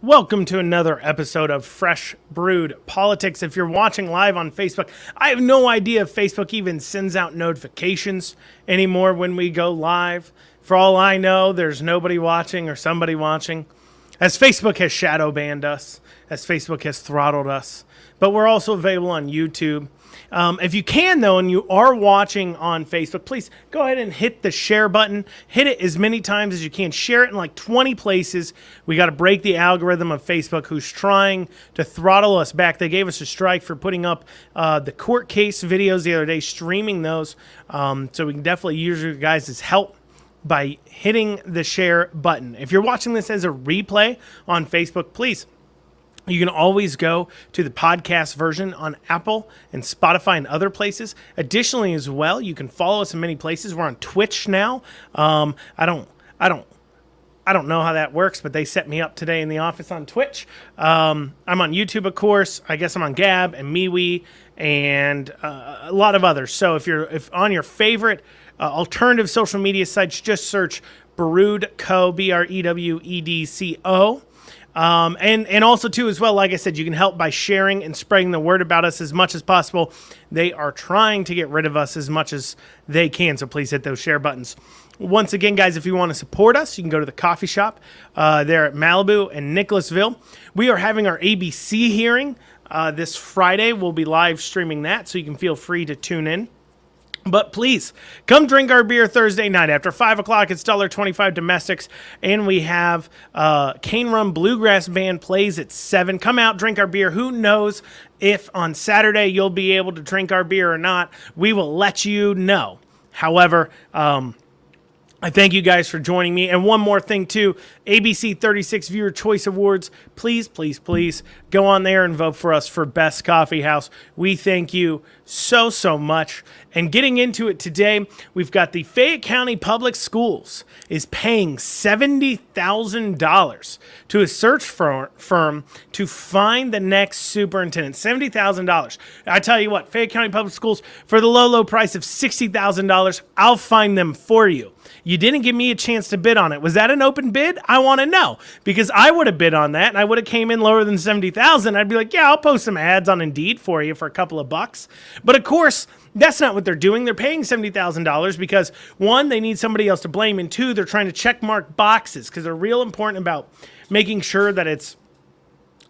Welcome to another episode of Fresh Brewed Politics. If you're watching live on Facebook, I have no idea if Facebook even sends out notifications anymore when we go live. For all I know, there's nobody watching or somebody watching, as Facebook has shadow banned us, as Facebook has throttled us. But we're also available on YouTube. If you can, though, and you are watching on Facebook, please go ahead and hit the share button. Hit it as many times as you can. Share it in like 20 places. We got to break the algorithm of Facebook, who's trying to throttle us back. They gave us a strike for putting up the court case videos the other day, streaming those. So we can definitely use your guys' help by hitting the share button. If you're watching this as a replay on Facebook, please, you can always go to the podcast version on Apple and Spotify and other places. Additionally, as well, you can follow us in many places. We're on Twitch now. I don't know how that works, but they set me up today in the office on Twitch. I'm on YouTube, of course. I guess I'm on Gab and MeWe and a lot of others. So if on your favorite alternative social media sites, just search Brewed Co, BREWEDCO. And also, too, as well, like I said, you can help by sharing and spreading the word about us as much as possible. They are trying to get rid of us as much as they can, so please hit those share buttons. Once again, guys, if you want to support us, you can go to the coffee shop there at Malibu and Nicholasville. We are having our ABC hearing this Friday. We'll be live streaming that, so you can feel free to tune in. But please, come drink our beer Thursday night. After 5 o'clock, it's $1.25 domestics. And we have Cane Rum Bluegrass Band plays at 7. Come out, drink our beer. Who knows if on Saturday you'll be able to drink our beer or not. We will let you know. However, I thank you guys for joining me. And one more thing, too. ABC 36 Viewer Choice Awards. Please, please, please go on there and vote for us for Best Coffee House. We thank you so, so much. And getting into it today, we've got the Fayette County Public Schools is paying $70,000 to a search firm to find the next superintendent. $70,000. I tell you what, Fayette County Public Schools, for the low, low price of $60,000, I'll find them for you. You didn't give me a chance to bid on it. Was that an open bid? I want to know, because I would have bid on that and I would have came in lower than $70,000. I'd be like, yeah, I'll post some ads on Indeed for you for a couple of bucks. But of course, that's not what they're doing. They're paying $70,000 because, one, they need somebody else to blame, and two, they're trying to check mark boxes because they're real important about making sure that it's,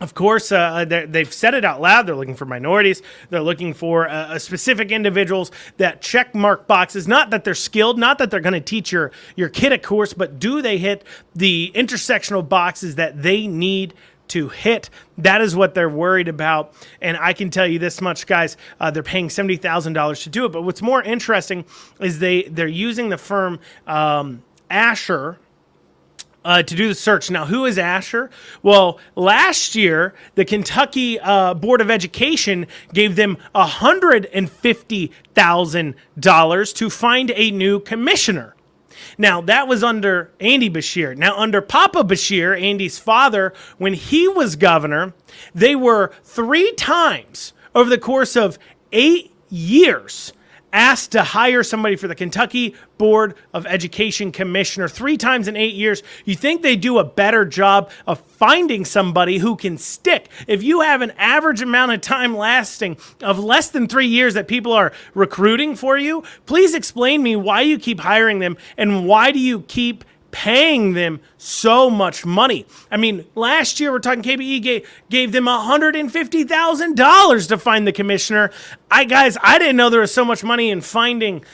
of course, they've said it out loud. They're looking for minorities. They're looking for specific individuals that check mark boxes. Not that they're skilled, not that they're going to teach your kid a course, but do they hit the intersectional boxes that they need to hit? That is what they're worried about. And I can tell you this much, guys, they're paying $70,000 to do it. But what's more interesting is they're using the firm Asher to do the search. Now, who is Asher? Well, last year, the Kentucky Board of Education gave them $150,000 to find a new commissioner. Now, that was under Andy Beshear. Now, under Papa Beshear, Andy's father, when he was governor, they were 3 times over the course of 8 years asked to hire somebody for the Kentucky Board of Education commissioner. 3 times in 8 years. You think they do a better job of finding somebody who can stick? If you have an average amount of time lasting of less than 3 years that people are recruiting for you, please explain me why you keep hiring them and why do you keep paying them so much money. I mean, last year we're talking KBE gave them $150,000 to find the commissioner. I didn't know there was so much money in finding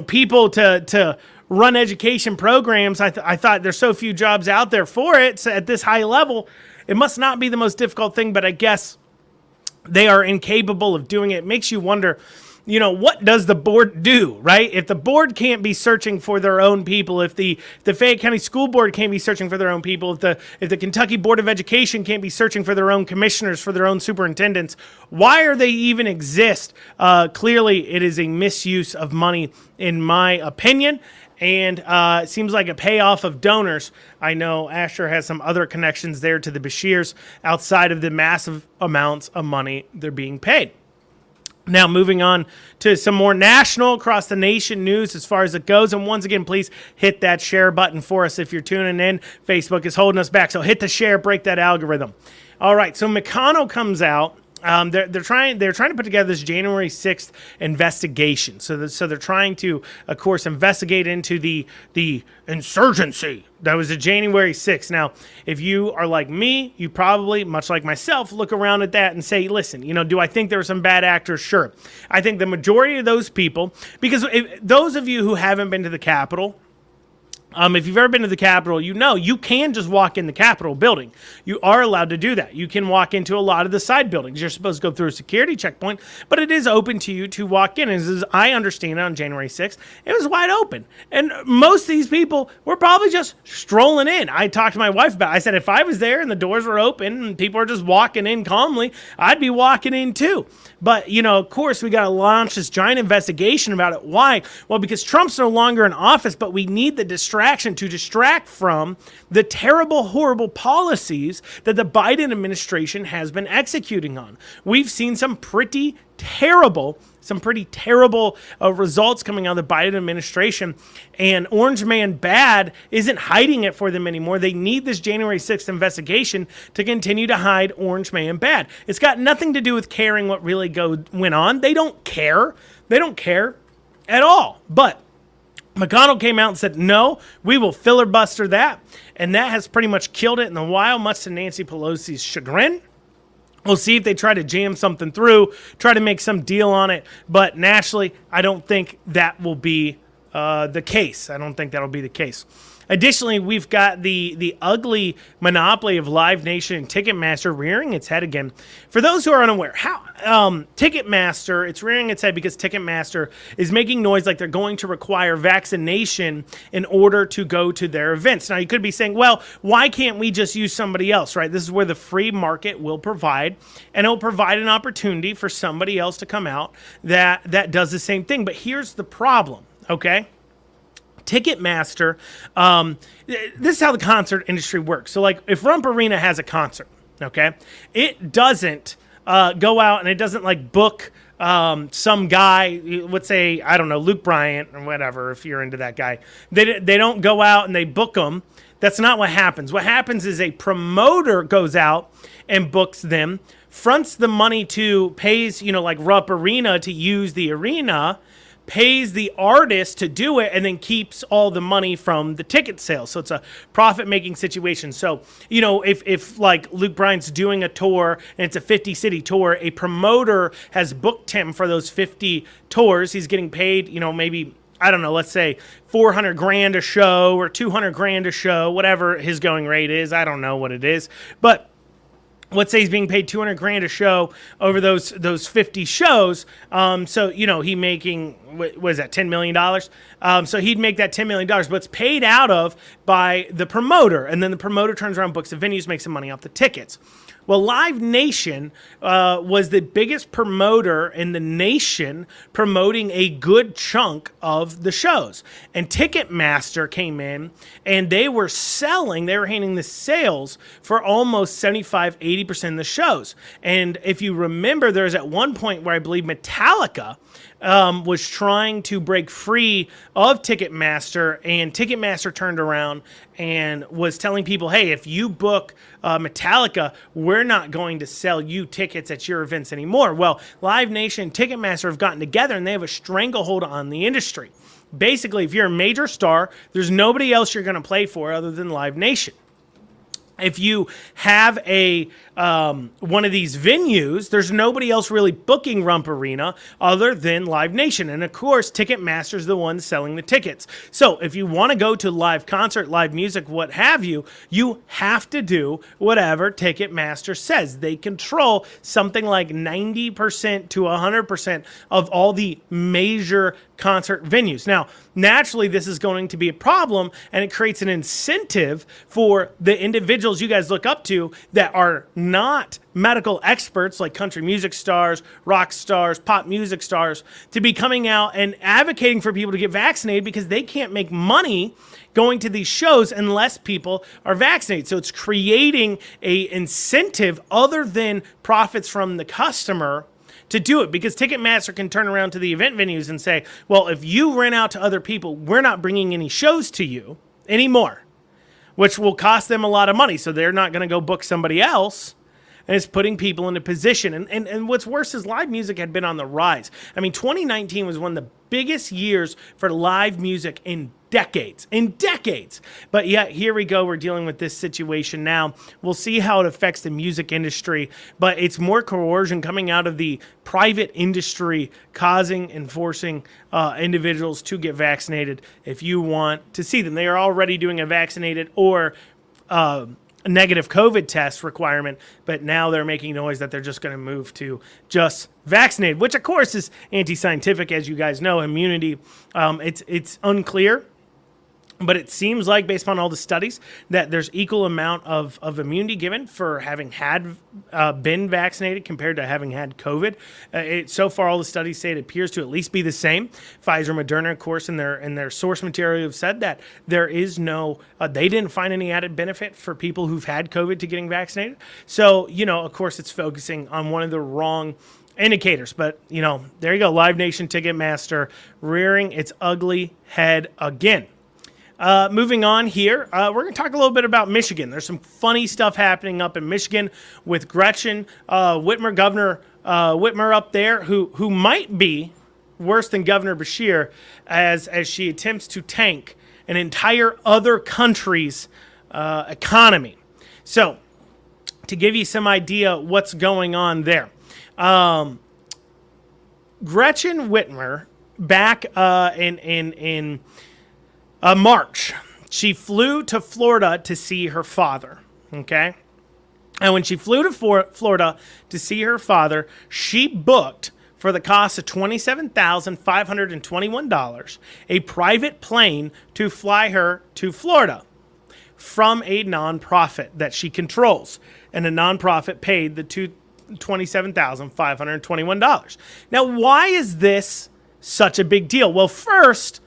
people to run education programs. I thought there's so few jobs out there for it. So at this high level, it must not be the most difficult thing, but I guess they are incapable of doing it. It makes you wonder, what does the board do, right? If the board can't be searching for their own people, if the Fayette County School Board can't be searching for their own people, if the Kentucky Board of Education can't be searching for their own commissioners, for their own superintendents, why are they even exist? Clearly, it is a misuse of money, in my opinion. And it seems like a payoff of donors. I know Asher has some other connections there to the Beshears outside of the massive amounts of money they're being paid. Now, moving on to some more national, across the nation news as far as it goes. And once again, please hit that share button for us if you're tuning in. Facebook is holding us back, so hit the share, break that algorithm. All right, so McConnell comes out. They're trying to put together this January 6th investigation. So they're trying to, of course, investigate into the insurgency that was a January 6th. Now, if you are like me, you probably, much like myself, look around at that and say, listen, do I think there were some bad actors? Sure. I think the majority of those people, because those of you who haven't been to the Capitol, if you've ever been to the Capitol, you can just walk in the Capitol building. You are allowed to do that. You can walk into a lot of the side buildings. You're supposed to go through a security checkpoint, but it is open to you to walk in. As I understand it, on January 6th, it was wide open. And most of these people were probably just strolling in. I talked to my wife about it. I said, if I was there and the doors were open and people are just walking in calmly, I'd be walking in too. But, of course, we got to launch this giant investigation about it. Why? Well, because Trump's no longer in office, but we need the distraction to distract from the terrible, horrible policies that the Biden administration has been executing on. We've seen some pretty terrible results coming out of the Biden administration, and Orange Man Bad isn't hiding it for them anymore. They need this January 6th investigation to continue to hide Orange Man Bad. It's got nothing to do with caring what really went on. They don't care. They don't care at all. But McConnell came out and said, no, we will filibuster that. And that has pretty much killed it in a while, much to Nancy Pelosi's chagrin. We'll see if they try to jam something through, try to make some deal on it. But nationally, I don't think that will be the case. I don't think that'll be the case. Additionally, we've got the ugly monopoly of Live Nation and Ticketmaster rearing its head again. For those who are unaware, Ticketmaster, it's rearing its head because Ticketmaster is making noise like they're going to require vaccination in order to go to their events. Now, you could be saying, well, why can't we just use somebody else, right? This is where the free market will provide, and it will provide an opportunity for somebody else to come out that does the same thing. But here's the problem, okay? Ticketmaster, this is how the concert industry works. So, like, if Rump Arena has a concert, okay, it doesn't go out and it doesn't, book some guy, let's say, I don't know, Luke Bryant or whatever, if you're into that guy. They don't go out and they book them. That's not what happens. What happens is a promoter goes out and books them, fronts the money pays, like Rump Arena to use the arena, pays the artist to do it, and then keeps all the money from the ticket sales. So it's a profit-making situation. So, if like Luke Bryan's doing a tour and it's a 50-city tour, a promoter has booked him for those 50 tours. He's getting paid, maybe, I don't know, let's say $400,000 a show or $200,000 a show, whatever his going rate is. I don't know what it is. But let's say he's being paid $200,000 a show over those 50 shows. So, he making, what is that, $10 million? So he'd make that $10 million, but it's paid out of by the promoter. And then the promoter turns around, books the venues, makes some money off the tickets. Well, Live Nation was the biggest promoter in the nation, promoting a good chunk of the shows. And Ticketmaster came in, and they were handing the sales for almost 75-80% of the shows. And if you remember, there's at one point where I believe Metallica was trying to break free of Ticketmaster, and Ticketmaster turned around and was telling people, hey, if you book Metallica, we're not going to sell you tickets at your events anymore. Well, Live Nation and Ticketmaster have gotten together, and they have a stranglehold on the industry. Basically, if you're a major star, there's nobody else you're going to play for other than Live Nation. If you have one of these venues, there's nobody else really booking Rump Arena other than Live Nation. And of course, Ticketmaster's the one selling the tickets. So if you want to go to live concert, live music, what have you, you have to do whatever Ticketmaster says. They control something like 90% to 100% of all the major concert venues. Now, naturally, this is going to be a problem, and it creates an incentive for the individuals you guys look up to that are not medical experts, like country music stars, rock stars, pop music stars, to be coming out and advocating for people to get vaccinated, because they can't make money going to these shows unless people are vaccinated. So it's creating an incentive other than profits from the customer to do it, because Ticketmaster can turn around to the event venues and say, well, if you rent out to other people, we're not bringing any shows to you anymore, which will cost them a lot of money. So they're not going to go book somebody else. And it's putting people in a position. And what's worse is live music had been on the rise. I mean, 2019 was one of the biggest years for live music in decades. But yet, here we go. We're dealing with this situation now. We'll see how it affects the music industry. But it's more coercion coming out of the private industry, causing and forcing individuals to get vaccinated if you want to see them. They are already doing a vaccinated or negative COVID test requirement, but now they're making noise that they're just going to move to just vaccinated, which of course is anti-scientific, as you guys know. Immunity, it's unclear, but it seems like, based on all the studies, that there's equal amount of immunity given for having had been vaccinated compared to having had COVID. So far, all the studies say it appears to at least be the same. Pfizer, Moderna, of course, in their source material have said that there is no, they didn't find any added benefit for people who've had COVID to getting vaccinated. So, of course, it's focusing on one of the wrong indicators. But, there you go. Live Nation Ticketmaster rearing its ugly head again. Moving on here, we're going to talk a little bit about Michigan. There's some funny stuff happening up in Michigan with Gretchen Whitmer, Governor Whitmer up there, who might be worse than Governor Beshear as she attempts to tank an entire other country's economy. So, to give you some idea what's going on there, Gretchen Whitmer back in March, she flew to Florida to see her father, okay? And when she flew to Florida to see her father, she booked, for the cost of $27,521, a private plane to fly her to Florida from a nonprofit that she controls. And the nonprofit paid the $27,521. Now, why is this such a big deal? Well, first,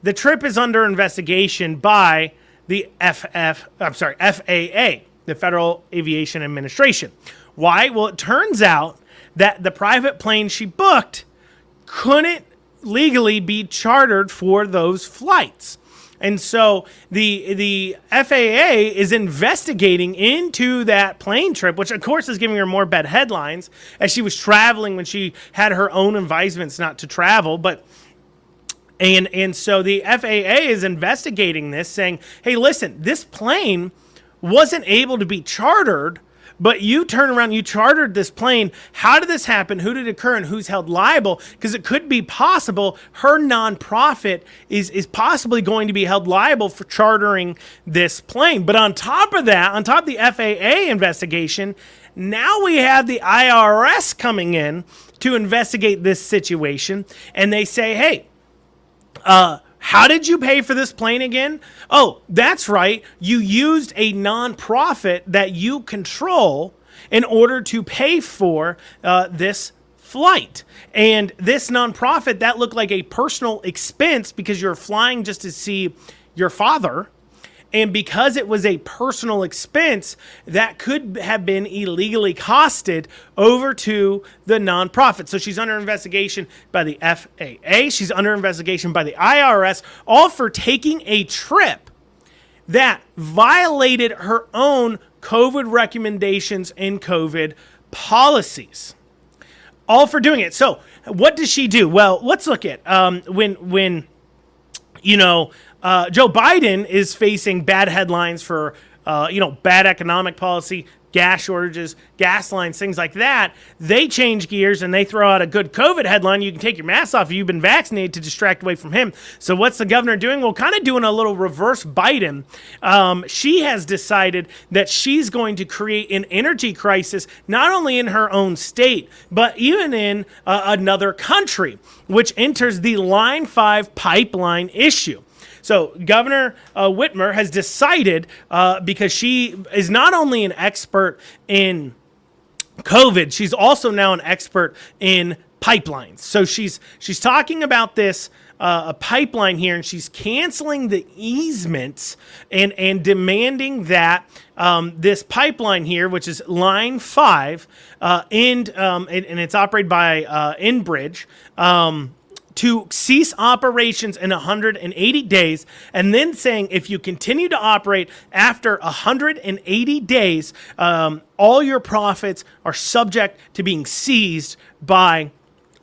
the trip is under investigation by the FAA, the Federal Aviation Administration. Why? Well, it turns out that the private plane she booked couldn't legally be chartered for those flights. And so the FAA is investigating into that plane trip, which of course is giving her more bad headlines as she was traveling when she had her own advisements not to travel. And so the FAA is investigating this, saying, hey, listen, this plane wasn't able to be chartered, but you turn around, you chartered this plane. How did this happen? Who did it occur, and who's held liable? Because it could be possible her nonprofit is possibly going to be held liable for chartering this plane. But on top of that, on top of the FAA investigation, now we have the IRS coming in to investigate this situation, and they say, hey, how did you pay for this plane again? Oh, that's right. You used a nonprofit that you control in order to pay for this flight. And this nonprofit, that looked like a personal expense because you're flying just to see your father. And because it was a personal expense, that could have been illegally costed over to the nonprofit. So she's under investigation by the FAA. She's under investigation by the IRS, all for taking a trip that violated her own COVID recommendations and COVID policies. All for doing it. So what does she do? Well, let's look at when Joe Biden is facing bad headlines for, bad economic policy, gas shortages, gas lines, things like that. They change gears and they throw out a good COVID headline. You can take your mask off if you've been vaccinated to distract away from him. So what's the governor doing? Well, kind of doing a little reverse Biden. She has decided that she's going to create an energy crisis, not only in her own state, but even in another country, which enters the Line 5 pipeline issue. So Governor Whitmer has decided, because she is not only an expert in COVID, she's also now an expert in pipelines. So she's talking about this a pipeline here, and she's canceling the easements and demanding that this pipeline here, which is Line 5, and it's operated by Enbridge, to cease operations in 180 days, and then saying if you continue to operate after 180 days, all your profits are subject to being seized by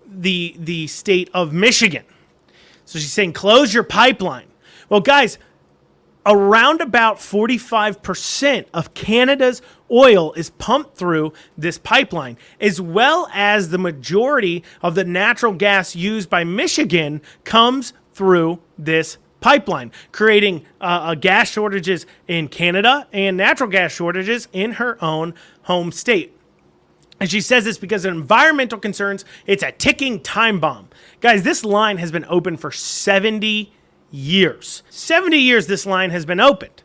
the state of Michigan. So she's saying close your pipeline. Well, guys, around about 45% of Canada's oil is pumped through this pipeline, as well as the majority of the natural gas used by Michigan comes through this pipeline, creating gas shortages in Canada and natural gas shortages in her own home state. And she says this because of environmental concerns. It's a ticking time bomb. Guys, this line has been open for 70 years. 70 years this line has been opened.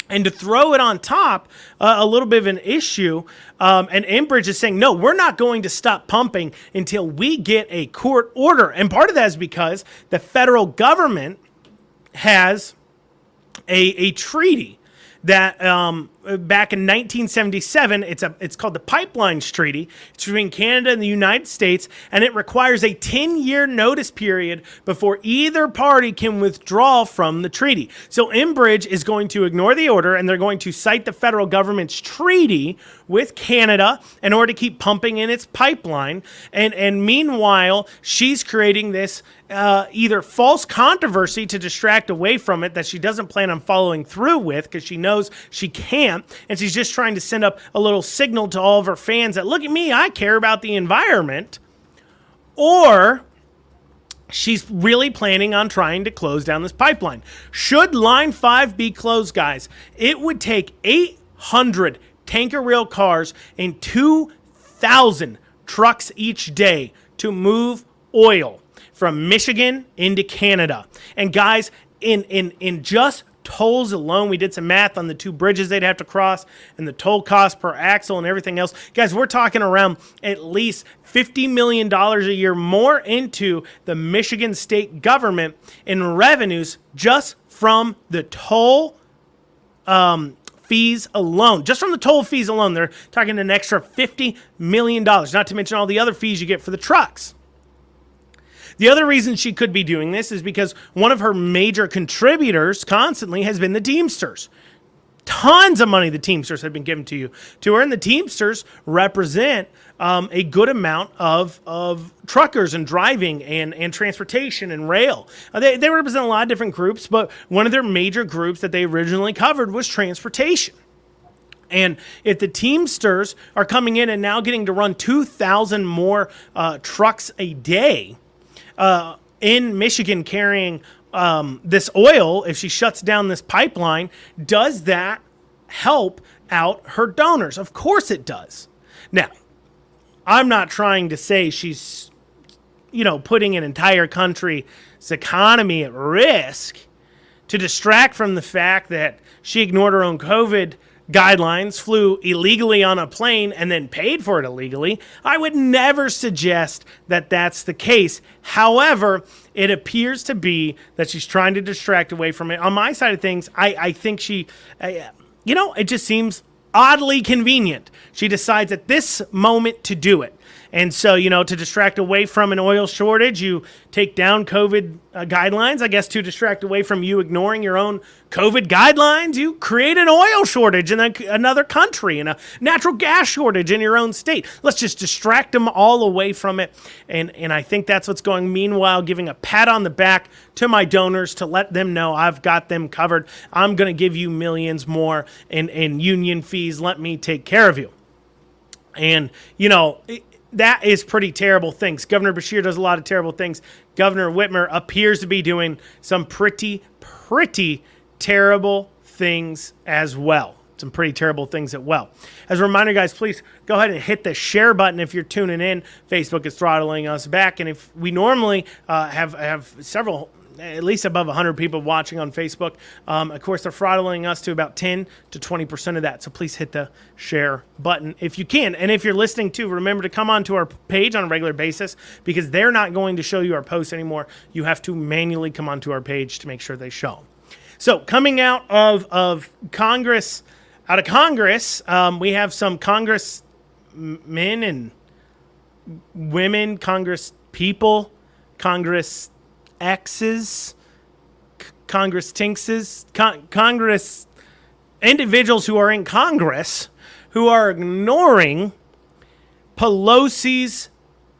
And to throw it on top, a little bit of an issue, and Enbridge is saying, no, we're not going to stop pumping until we get a court order. And part of that is because the federal government has a treaty that back in 1977, it's called the Pipelines Treaty. It's between Canada and the United States, and it requires a 10-year notice period before either party can withdraw from the treaty. So Enbridge is going to ignore the order, and they're going to cite the federal government's treaty with Canada in order to keep pumping in its pipeline. And meanwhile, she's creating this either false controversy to distract away from it that she doesn't plan on following through with because she knows she can't, and she's just trying to send up a little signal to all of her fans that, look at me, I care about the environment. Or she's really planning on trying to close down this pipeline. Should Line 5 be closed, guys, it would take 800 tanker rail cars and 2,000 trucks each day to move oil from Michigan into Canada. And guys, in just tolls alone, we did some math on the two bridges they'd have to cross and the toll cost per axle and everything else. Guys, we're talking around at least $50 million a year more into the Michigan state government in revenues just from the toll fees alone. Just from the toll fees alone, they're talking an extra $50 million, not to mention all the other fees you get for the trucks. The other reason she could be doing this is because one of her major contributors constantly has been the Teamsters. Tons of money the Teamsters have been given to her, and the Teamsters represent a good amount of truckers and driving and transportation and rail. They represent a lot of different groups, but one of their major groups that they originally covered was transportation. And if the Teamsters are coming in and now getting to run 2,000 more trucks a day, in Michigan carrying this oil, if she shuts down this pipeline, does that help out her donors? Of course it does. Now, I'm not trying to say she's, putting an entire country's economy at risk to distract from the fact that she ignored her own COVID guidelines, flew illegally on a plane, and then paid for it illegally. I would never suggest that that's the case. However, it appears to be that she's trying to distract away from it. On my side of things, I think she, it just seems oddly convenient. She decides at this moment to do it. And so, to distract away from an oil shortage, you take down COVID guidelines. I guess to distract away from you ignoring your own COVID guidelines, you create an oil shortage in another country and a natural gas shortage in your own state. Let's just distract them all away from it. And I think that's what's going. Meanwhile, giving a pat on the back to my donors to let them know I've got them covered. I'm going to give you millions more in union fees. Let me take care of you. And, that is pretty terrible things. Governor Beshear does a lot of terrible things. Governor Whitmer appears to be doing some pretty terrible things as well. Some pretty terrible things as well. As a reminder, guys, please go ahead and hit the share button if you're tuning in. Facebook is throttling us back. And if we normally have several at least above 100 people watching on Facebook. Of course, they're throttling us to about 10 to 20% of that. So please hit the share button if you can. And if you're listening too, remember to come onto our page on a regular basis, because they're not going to show you our posts anymore. You have to manually come onto our page to make sure they show. So coming out of Congress, we have some congressmen and women, Congress people, Congress X's, Congress Tinkses, Congress individuals who are in Congress who are ignoring Pelosi's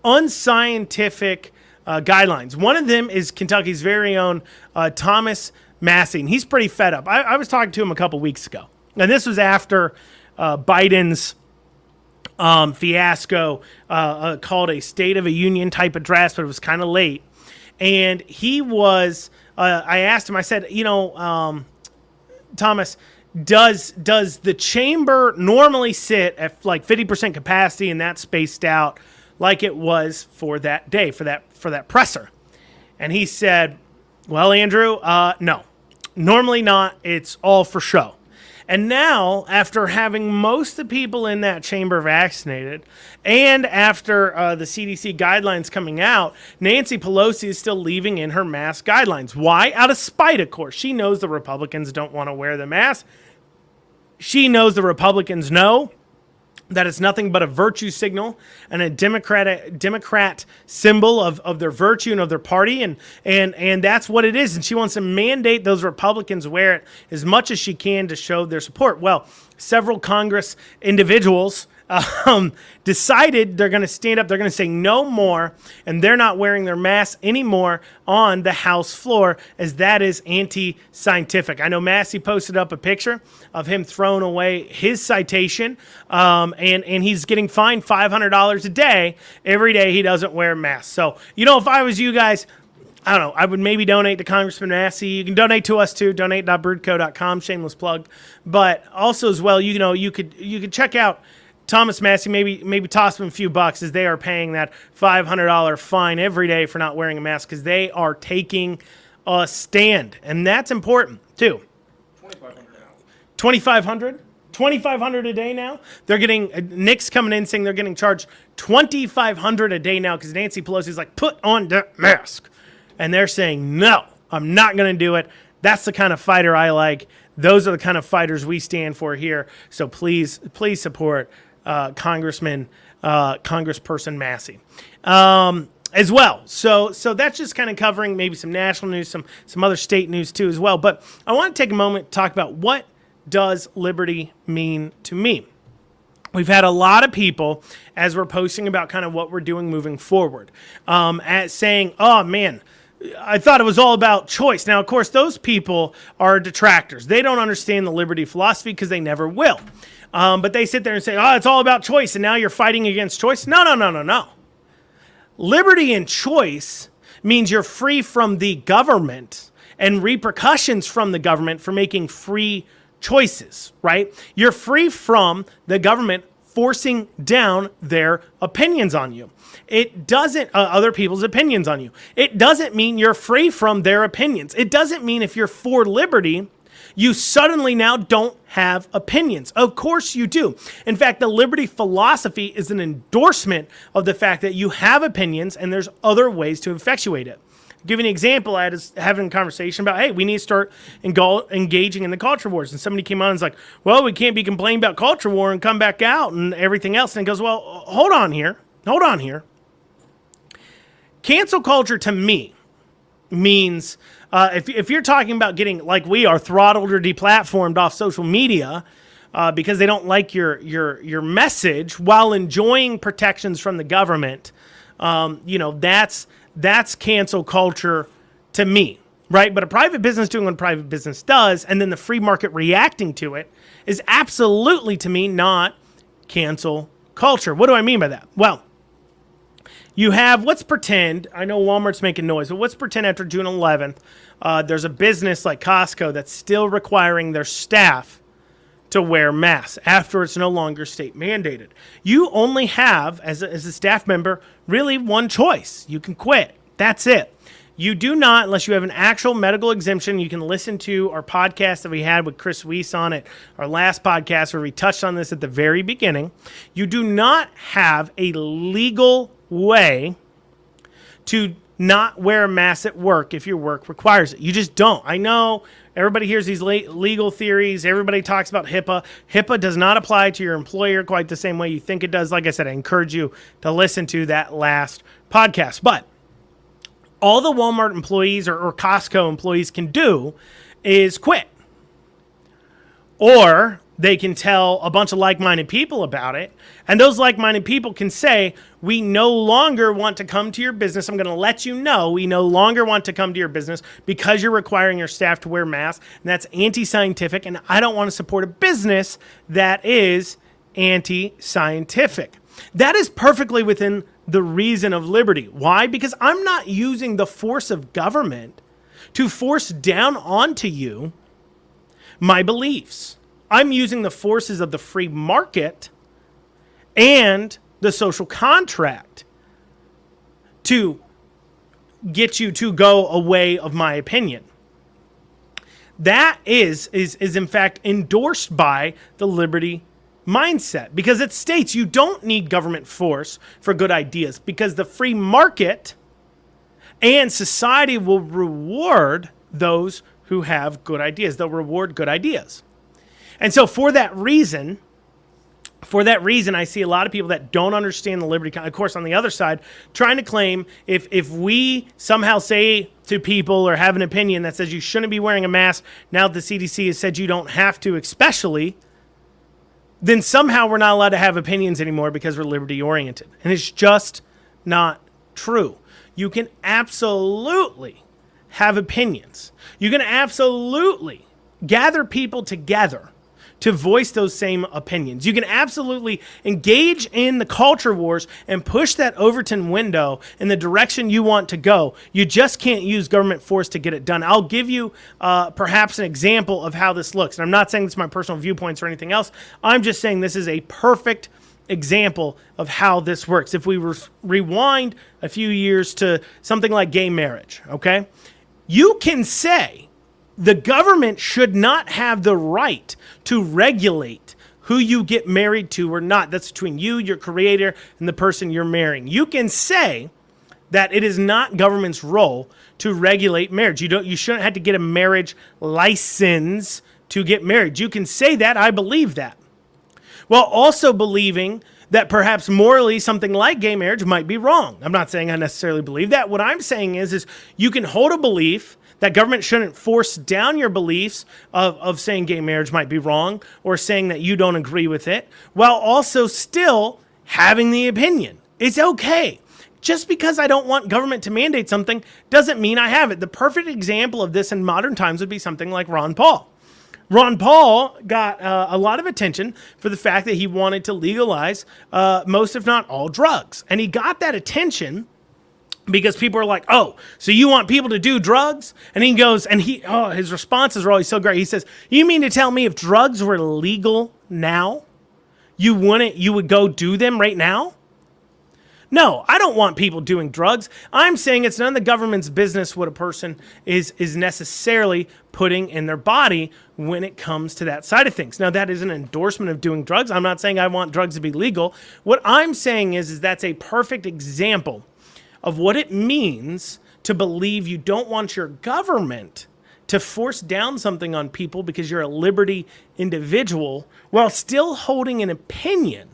unscientific guidelines. One of them is Kentucky's very own Thomas Massie, and he's pretty fed up. I was talking to him a couple weeks ago, and this was after Biden's fiasco, called a State of a Union type address, but it was kind of late. And he was, I asked him, I said, Thomas, does the chamber normally sit at like 50% capacity and that's spaced out like it was for that day, for that presser? And he said, well, Andrew, no, normally not. It's all for show. And now, after having most of the people in that chamber vaccinated, and after the CDC guidelines coming out, Nancy Pelosi is still leaving in her mask guidelines. Why? Out of spite, of course. She knows the Republicans don't want to wear the mask. She knows the Republicans know that it's nothing but a virtue signal and a Democrat symbol of their virtue and of their party, and that's what it is. And she wants to mandate those Republicans wear it as much as she can to show their support. Well, several Congress individuals decided they're going to stand up. They're going to say no more, and they're not wearing their masks anymore on the House floor, as that is anti-scientific. I know Massey posted up a picture of him throwing away his citation, and he's getting fined $500 a day every day he doesn't wear a mask. So, if I was you guys, I don't know, I would maybe donate to Congressman Massey. You can donate to us too, donate.brewedco.com, shameless plug. But also as well, you could check out Thomas Massie, maybe toss them a few bucks, as they are paying that $500 fine every day for not wearing a mask, because they are taking a stand. And that's important, too. $2,500 $2,500 a day now? They're getting, Nick's coming in saying they're getting charged $2,500 a day now because Nancy Pelosi's like, put on that mask. And they're saying, no, I'm not going to do it. That's the kind of fighter I like. Those are the kind of fighters we stand for here. So please support Congressperson Massie as well. So that's just kind of covering maybe some national news, some other state news too as well. But I want to take a moment to talk about what does liberty mean to me. We've had a lot of people, as we're posting about kind of what we're doing moving forward, at saying, oh man, I thought it was all about choice. Now, of course, those people are detractors. They don't understand the liberty philosophy because they never will. But they sit there and say, oh, it's all about choice, and now you're fighting against choice. No. Liberty and choice means you're free from the government and repercussions from the government for making free choices, right? You're free from the government forcing down their opinions on you. It doesn't, other people's opinions on you. It doesn't mean you're free from their opinions. It doesn't mean if you're for liberty, you suddenly now don't have opinions. Of course you do. In fact, the liberty philosophy is an endorsement of the fact that you have opinions and there's other ways to effectuate it. I'll give you an example. I was having a conversation about, hey, we need to start engaging in the culture wars. And somebody came on and was like, well, we can't be complaining about culture war and come back out and everything else. And it goes, well, hold on here. Cancel culture to me means if you're talking about getting, like we are, throttled or deplatformed off social media because they don't like your message while enjoying protections from the government, that's cancel culture to me, right? But a private business doing what a private business does and then the free market reacting to it is absolutely, to me, not cancel culture. What do I mean by that? Well, you have, let's pretend, I know Walmart's making noise, but let's pretend after June 11th, there's a business like Costco that's still requiring their staff to wear masks after it's no longer state mandated. You only have, as a staff member, really one choice. You can quit. That's it. You do not, unless you have an actual medical exemption. You can listen to our podcast that we had with Chris Weiss on it, our last podcast where we touched on this at the very beginning. You do not have a legal way to not wear a mask at work if your work requires it. You just don't. I know everybody hears these legal theories. Everybody talks about HIPAA. HIPAA does not apply to your employer quite the same way you think it does. Like I said, I encourage you to listen to that last podcast. But all the Walmart employees or Costco employees can do is quit. Or they can tell a bunch of like-minded people about it. And those like-minded people can say, we no longer want to come to your business. I'm going to let you know we no longer want to come to your business because you're requiring your staff to wear masks. And that's anti-scientific. And I don't want to support a business that is anti-scientific. That is perfectly within the reason of liberty. Why? Because I'm not using the force of government to force down onto you my beliefs. I'm using the forces of the free market and the social contract to get you to go a way of my opinion. That is in fact endorsed by the liberty mindset, because it states you don't need government force for good ideas, because the free market and society will reward those who have good ideas. They'll reward good ideas. And so for that reason, I see a lot of people that don't understand the liberty. Of course, on the other side, trying to claim if we somehow say to people or have an opinion that says you shouldn't be wearing a mask, now the CDC has said you don't have to, especially, then somehow we're not allowed to have opinions anymore because we're liberty oriented. And it's just not true. You can absolutely have opinions. You can absolutely gather people together to voice those same opinions. You can absolutely engage in the culture wars and push that Overton window in the direction you want to go. You just can't use government force to get it done. I'll give you perhaps an example of how this looks. And I'm not saying this is my personal viewpoints or anything else. I'm just saying this is a perfect example of how this works. If we rewind a few years to something like gay marriage, okay? You can say the government should not have the right to regulate who you get married to or not. That's between you, your creator, and the person you're marrying. You can say that it is not government's role to regulate marriage. You shouldn't have to get a marriage license to get married. You can say that. I believe that. While also believing that perhaps morally something like gay marriage might be wrong. I'm not saying I necessarily believe that. What I'm saying is you can hold a belief that government shouldn't force down your beliefs of saying gay marriage might be wrong or saying that you don't agree with it, while also still having the opinion. It's okay. Just because I don't want government to mandate something doesn't mean I have it. The perfect example of this in modern times would be something like Ron Paul. Ron Paul got a lot of attention for the fact that he wanted to legalize most, if not all, drugs. And he got that attention because people are like, oh, so you want people to do drugs? And he goes, and his responses are always so great. He says, you mean to tell me if drugs were legal now, you would go do them right now? No, I don't want people doing drugs. I'm saying it's none of the government's business what a person is necessarily putting in their body when it comes to that side of things. Now, that is an endorsement of doing drugs. I'm not saying I want drugs to be legal. What I'm saying is that's a perfect example of what it means to believe you don't want your government to force down something on people because you're a liberty individual while still holding an opinion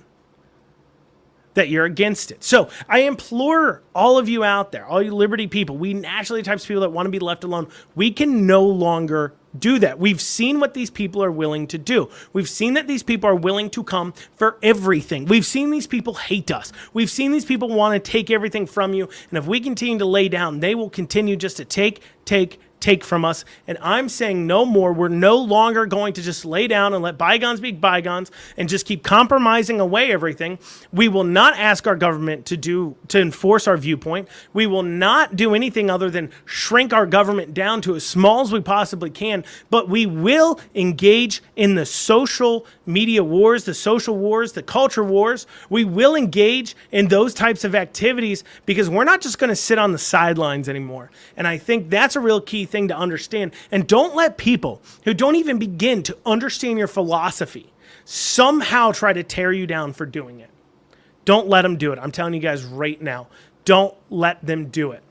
that you're against it. So I implore all of you out there, all you liberty people, we naturally types of people that want to be left alone, we can no longer do that. We've seen what these people are willing to do. We've seen that these people are willing to come for everything. We've seen these people hate us. We've seen these people want to take everything from you. And if we continue to lay down, they will continue just to take from us. And I'm saying no more. We're no longer going to just lay down and let bygones be bygones and just keep compromising away everything. We will not ask our government to enforce our viewpoint. We will not do anything other than shrink our government down to as small as we possibly can, but we will engage in the social media wars, the social wars, the culture wars. We will engage in those types of activities because we're not just going to sit on the sidelines anymore. And I think that's a real key thing to understand. And don't let people who don't even begin to understand your philosophy somehow try to tear you down for doing it. Don't let them do it. I'm telling you guys right now, don't let them do it.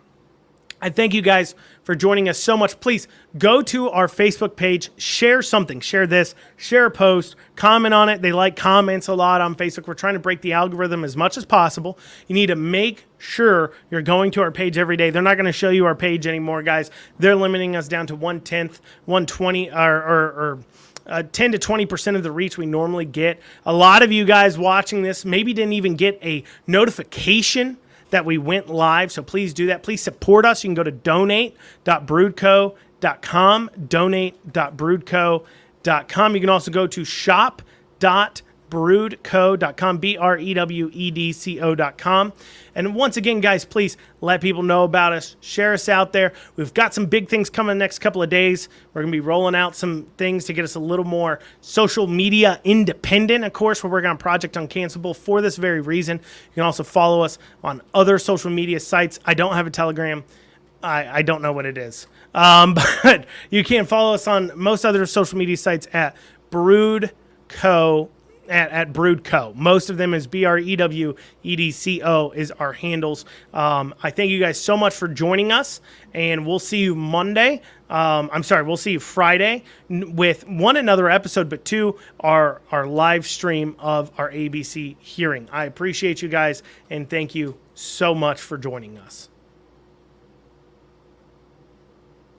I thank you guys for joining us so much. Please go to our Facebook page, share something, share this, share a post, comment on it. They like comments a lot on Facebook. We're trying to break the algorithm as much as possible. You need to make sure you're going to our page every day. They're not going to show you our page anymore, guys. They're limiting us down to 1/10, 120, or 10 to 20% of the reach we normally get. A lot of you guys watching this maybe didn't even get a notification that we went live, so please do that. Please support us. You can go to donate.brewedco.com, donate.brewedco.com. You can also go to shop.brewedco.com, BREWEDCO.com. And once again, guys, please let people know about us. Share us out there. We've got some big things coming the next couple of days. We're going to be rolling out some things to get us a little more social media independent. Of course, we're working on Project Uncancelable for this very reason. You can also follow us on other social media sites. I don't have a Telegram. I don't know what it is. But you can follow us on most other social media sites at Brewed Co. At Brewed Co. Most of them is BREWEDCO is our handles. I thank you guys so much for joining us, and we'll see you Monday. We'll see you Friday with one another episode, but two, our live stream of our ABC hearing. I appreciate you guys, and thank you so much for joining us.